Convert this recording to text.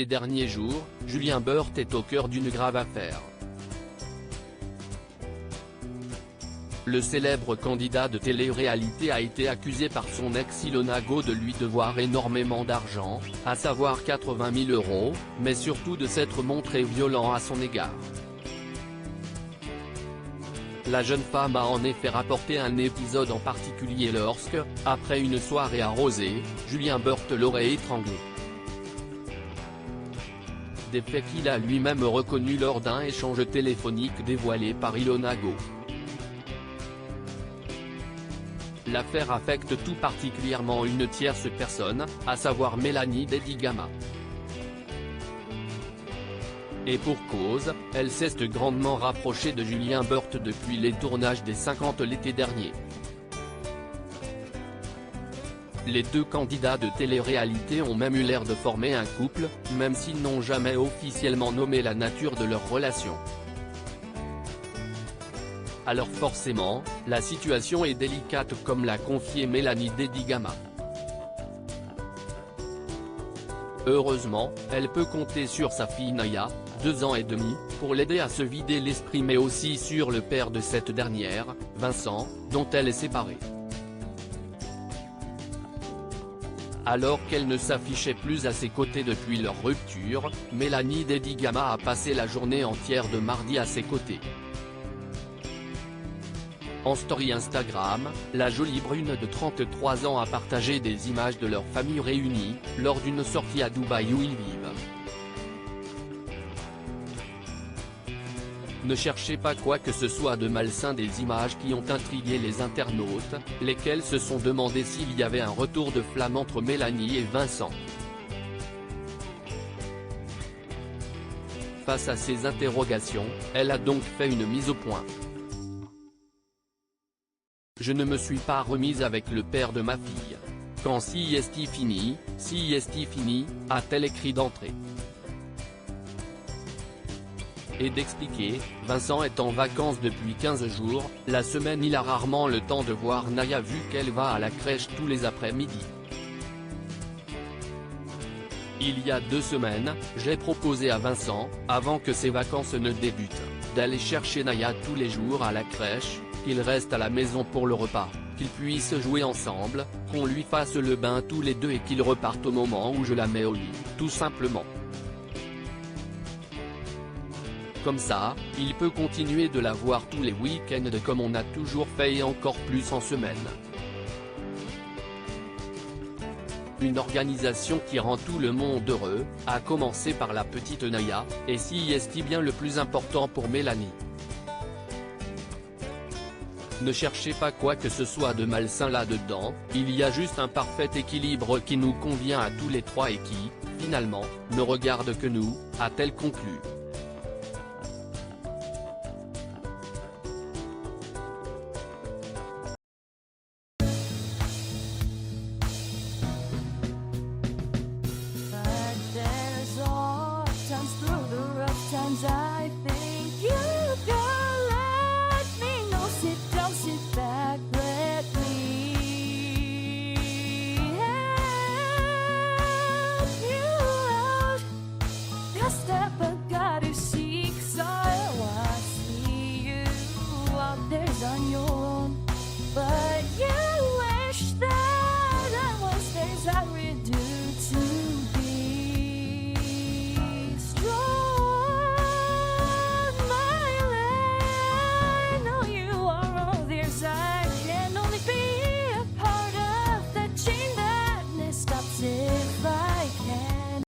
Ces derniers jours, Julien Burt est au cœur d'une grave affaire. Le célèbre candidat de télé-réalité a été accusé par son ex Ilona Go de lui devoir énormément d'argent, à savoir 80 000 €, mais surtout de s'être montré violent à son égard. La jeune femme a en effet rapporté un épisode en particulier lorsque, après une soirée arrosée, Julien Burt l'aurait étranglé. Des faits qu'il a lui-même reconnus lors d'un échange téléphonique dévoilé par Ilona Go. L'affaire affecte tout particulièrement une tierce personne, à savoir Mélanie Dedigama. Et pour cause, elle s'est grandement rapprochée de Julien Burt depuis les tournages des 50 l'été dernier. Les deux candidats de télé-réalité ont même eu l'air de former un couple, même s'ils n'ont jamais officiellement nommé la nature de leur relation. Alors forcément, la situation est délicate comme l'a confié Mélanie Dedigama. Heureusement, elle peut compter sur sa fille Naya, 2 ans et demi, pour l'aider à se vider l'esprit mais aussi sur le père de cette dernière, Vincent, dont elle est séparée. Alors qu'elle ne s'affichait plus à ses côtés depuis leur rupture, Mélanie Dedigama a passé la journée entière de mardi à ses côtés. En story Instagram, la jolie brune de 33 ans a partagé des images de leur famille réunie, lors d'une sortie à Dubaï où ils vivent. Ne cherchez pas quoi que ce soit de malsain, des images qui ont intrigué les internautes, lesquels se sont demandé s'il y avait un retour de flamme entre Mélanie et Vincent. Face à ces interrogations, elle a donc fait une mise au point. Je ne me suis pas remise avec le père de ma fille. Quand si est-il fini, a-t-elle écrit d'entrée. Et d'expliquer, Vincent est en vacances depuis 15 jours, la semaine il a rarement le temps de voir Naya vu qu'elle va à la crèche tous les après-midi. Il y a 2 semaines, j'ai proposé à Vincent, avant que ses vacances ne débutent, d'aller chercher Naya tous les jours à la crèche, qu'il reste à la maison pour le repas, qu'ils puissent jouer ensemble, qu'on lui fasse le bain tous les deux et qu'ils repartent au moment où je la mets au lit, tout simplement. Comme ça, il peut continuer de la voir tous les week-ends comme on a toujours fait et encore plus en semaine. Une organisation qui rend tout le monde heureux, à commencer par la petite Naya, et si est bien le plus important pour Mélanie. Ne cherchez pas quoi que ce soit de malsain là-dedans, il y a juste un parfait équilibre qui nous convient à tous les trois et qui, finalement, ne regarde que nous, a-t-elle conclu.